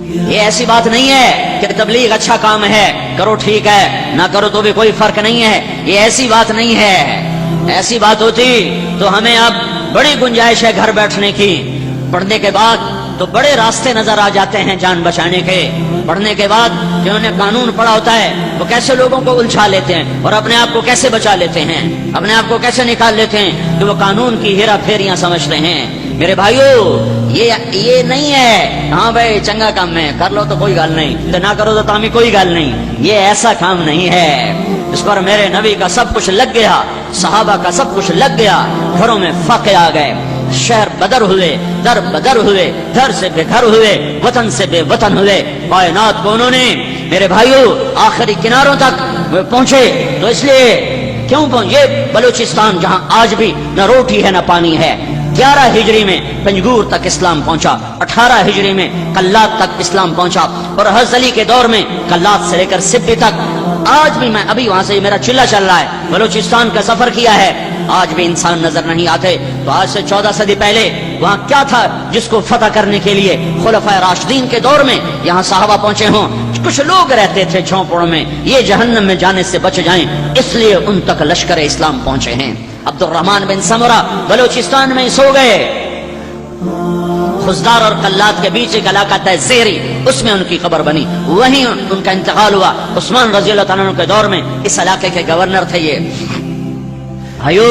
یہ ایسی بات نہیں ہے کہ تبلیغ اچھا کام ہے، کرو ٹھیک ہے، نہ کرو تو بھی کوئی فرق نہیں ہے، یہ ایسی بات نہیں ہے۔ ایسی بات ہوتی تو ہمیں اب بڑی گنجائش ہے گھر بیٹھنے کی، پڑھنے کے بعد تو بڑے راستے نظر آ جاتے ہیں جان بچانے کے۔ پڑھنے کے بعد جنہوں نے قانون پڑھا ہوتا ہے وہ کیسے لوگوں کو الجھا لیتے ہیں اور اپنے آپ کو کیسے بچا لیتے ہیں، اپنے آپ کو کیسے نکال لیتے ہیں کہ وہ قانون کی ہیرا پھیریاں سمجھتے ہیں۔ میرے بھائیو، یہ نہیں ہے ہاں بھائی چنگا کام ہے کر لو تو کوئی گل نہیں، تو نہ کرو تو تامی کوئی گل نہیں، یہ ایسا کام نہیں ہے۔ اس پر میرے نبی کا سب کچھ لگ گیا، صحابہ کا سب کچھ لگ گیا، گھروں میں فاقے آ گئے، شہر بدر ہوئے، در بدر ہوئے، گھر سے بے گھر ہوئے، وطن سے بے وطن ہوئے۔ کائنات کو انہوں نے میرے بھائیو آخری کناروں تک وہ پہنچے، تو اس لیے کیوں پہنچے؟ بلوچستان جہاں آج بھی نہ روٹی ہے نہ پانی ہے، 11 ہجری میں پنجگور تک اسلام پہنچا، 18 ہجری میں کلات تک اسلام پہنچا، اور حضرت علی کے دور میں کلات سے لے کر سبی تک۔ آج بھی میں ابھی وہاں سے میرا چلا چل رہا ہے، بلوچستان کا سفر کیا ہے، آج بھی انسان نظر نہیں آتے۔ تو آج سے 14 صدی پہلے وہاں کیا تھا جس کو فتح کرنے کے لیے خلفائے راشدین کے دور میں یہاں صحابہ پہنچے ہوں؟ کچھ لوگ رہتے تھے جھونپڑوں میں، یہ جہنم میں جانے سے بچ جائیں اس لیے ان تک لشکر اسلام پہنچے ہیں۔ عبد الرحمن بن سمرہ بلوچستان میں سو گئے، خزدار اور کلات کے بیچ ایک علاقہ تھا زیری، اس میں ان کی قبر بنی، وہیں ان کا انتقال ہوا۔ عثمان رضی اللہ تعالیٰ عنہ کے دور میں اس علاقے کے گورنر تھے یہ۔ بھائیو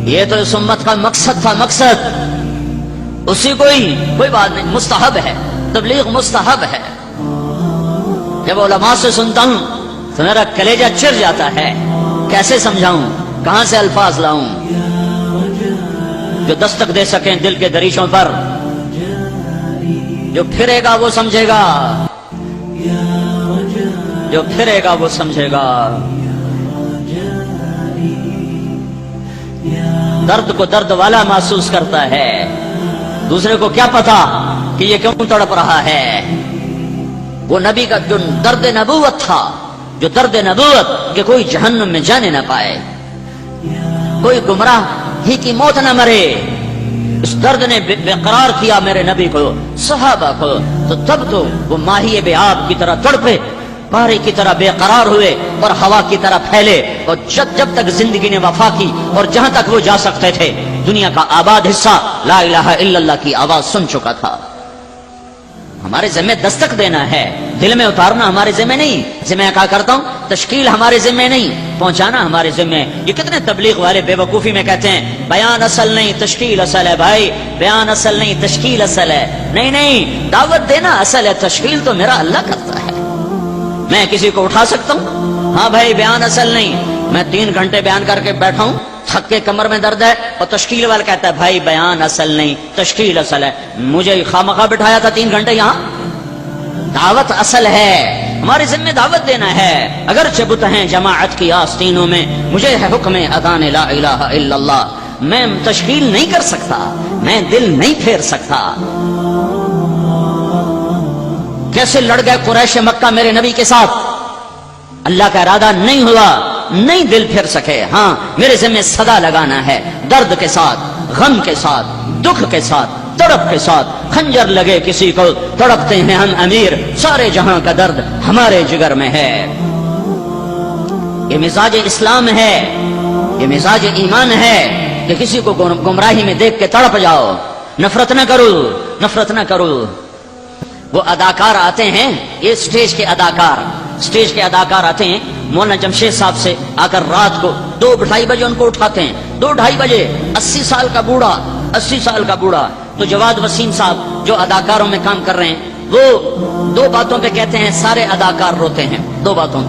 یہ تو اس امت کا مقصد تھا، مقصد اسی کوئی بات نہیں، مستحب ہے، تبلیغ مستحب ہے۔ جب علماء سے سنتا ہوں تو میرا کلیجہ چر جاتا ہے، کیسے سمجھاؤں، کہاں سے الفاظ لاؤں جو دستک دے سکیں دل کے دریچوں پر۔ جو پھرے گا وہ سمجھے گا، جو پھرے گا وہ سمجھے گا۔ درد کو درد والا محسوس کرتا ہے، دوسرے کو کیا پتا کہ یہ کیوں تڑپ رہا ہے۔ وہ نبی کا جو درد نبوت تھا، جو درد نبوت کہ کوئی جہنم میں جانے نہ پائے، کوئی گمراہ ہی کی موت نہ مرے، اس درد نے بے قرار کیا میرے نبی کو، صحابہ کو۔ تو تب تو وہ ماہی بے آب کی طرح تڑپے، پارے کی طرح بے قرار ہوئے اور ہوا کی طرح پھیلے، اور جب تک زندگی نے وفا کی اور جہاں تک وہ جا سکتے تھے دنیا کا آباد حصہ لا الہ الا اللہ کی آواز سن چکا تھا۔ ہمارے ذمہ دستک دینا ہے، دل میں اتارنا ہمارے ذمہ نہیں۔ ذمہ کہا کرتا ہوں، تشکیل ہمارے ذمہ نہیں، پہنچانا ہمارے ذمہ۔ یہ کتنے تبلیغ والے بے وقوفی میں کہتے ہیں بیان اصل نہیں تشکیل اصل ہے۔ بھائی بیان اصل نہیں تشکیل اصل ہے، نہیں، دعوت دینا اصل ہے، تشکیل تو میرا اللہ کرتا ہے۔ میں کسی کو اٹھا سکتا ہوں؟ ہاں بھائی بیان اصل نہیں، میں 3 گھنٹے بیان کر کے بیٹھا ہوں، تھک کے کمر میں درد ہے، اور تشکیل والا کہتا ہے بھائی بیان اصل نہیں تشکیل اصل ہے۔ مجھے خامخواہ بٹھایا تھا 3 گھنٹے یہاں؟ دعوت اصل ہے، ہماری ذمہ دعوت دینا ہے۔ اگرچہ بت ہیں جماعت کی آستینوں میں، مجھے ہے حکم اذان لا الہ الا اللہ۔ میں تشکیل نہیں کر سکتا، میں دل نہیں پھیر سکتا۔ کیسے لڑ گئے قریش مکہ میرے نبی کے ساتھ، اللہ کا ارادہ نہیں ہوا، نہیں دل پھر سکے۔ ہاں میرے ذمہ صدا لگانا ہے، درد کے ساتھ، غم کے ساتھ، دکھ کے ساتھ، تڑپ کے ساتھ۔ خنجر لگے کسی کو تڑپتے ہیں ہم امیر، سارے جہاں کا درد ہمارے جگر میں ہے۔ یہ مزاج اسلام ہے، یہ مزاج ایمان ہے کہ کسی کو گمراہی میں دیکھ کے تڑپ جاؤ، نفرت نہ کرو، نفرت نہ کرو۔ وہ اداکار آتے ہیں، یہ سٹیج کے اداکار آتے ہیں، مولانا جمشید صاحب سے آ کر رات کو 2-2:30 بجے ان کو اٹھاتے ہیں، 2-2:30 بجے 80 سال کا بوڑھا۔ تو جواد وسیم صاحب جو اداکاروں میں کام کر رہے ہیں، وہ 2 باتوں پہ کہتے ہیں سارے اداکار روتے ہیں، 2 باتوں۔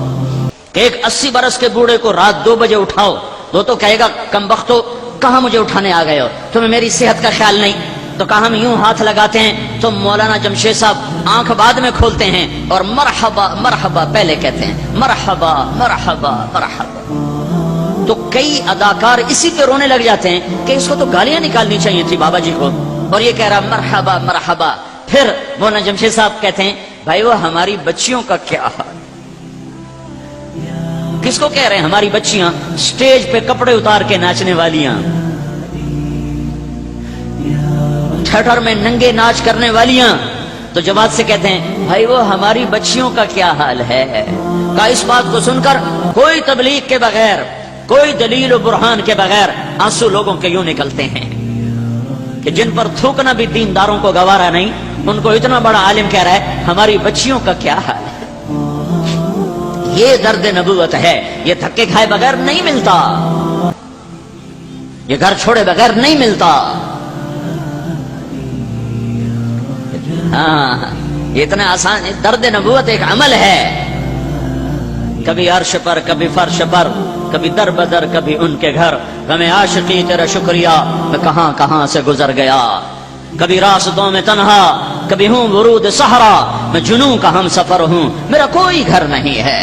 ایک 80 برس کے بوڑھے کو رات 2 بجے اٹھاؤ، وہ تو کہے گا کم بختو کہاں مجھے اٹھانے آ گئے ہو، تمہیں میری صحت کا خیال نہیں۔ تو کہا ہم یوں ہاتھ لگاتے ہیں تو مولانا جمشید صاحب آنکھ بعد میں کھولتے ہیں اور مرحبا مرحبا پہلے کہتے ہیں، مرحبا مرحبا مرحبا۔ تو کئی اداکار اسی پہ رونے لگ جاتے ہیں کہ اس کو تو گالیاں نکالنی چاہیے تھی بابا جی کو، اور یہ کہہ رہا مرحبا مرحبا۔ پھر مولانا جمشید صاحب کہتے ہیں بھائی وہ ہماری بچیوں کا کیا حال؟ کس کو کہہ رہے ہیں؟ ہماری بچیاں سٹیج پہ کپڑے اتار کے ناچنے والیاں، تھیٹر میں ننگے ناچ کرنے والیاں تو جماعت سے کہتے ہیں بھائی وہ ہماری بچیوں کا کیا حال ہے؟ کہ اس بات کو سن کر کوئی تبلیغ کے بغیر، کوئی دلیل و برہان کے بغیر آنسو لوگوں کے یوں نکلتے ہیں کہ جن پر تھوکنا بھی دینداروں کو گوارا نہیں، ان کو اتنا بڑا عالم کہہ رہا ہے ہماری بچیوں کا کیا حال ہے۔ یہ درد نبوت ہے، یہ دھکے کھائے بغیر نہیں ملتا، یہ گھر چھوڑے بغیر نہیں ملتا۔ ہاں یہ اتنا آسان، درد نبوت ایک عمل ہے، کبھی عرش پر، کبھی فرش پر، کبھی در بدر، کبھی ان کے گھر، ہمیں عاشقی تیرا شکریہ میں کہاں کہاں سے گزر گیا، کبھی راستوں میں تنہا، کبھی ہوں ورود صحرا، میں جنوں کا ہم سفر ہوں، میرا کوئی گھر نہیں ہے۔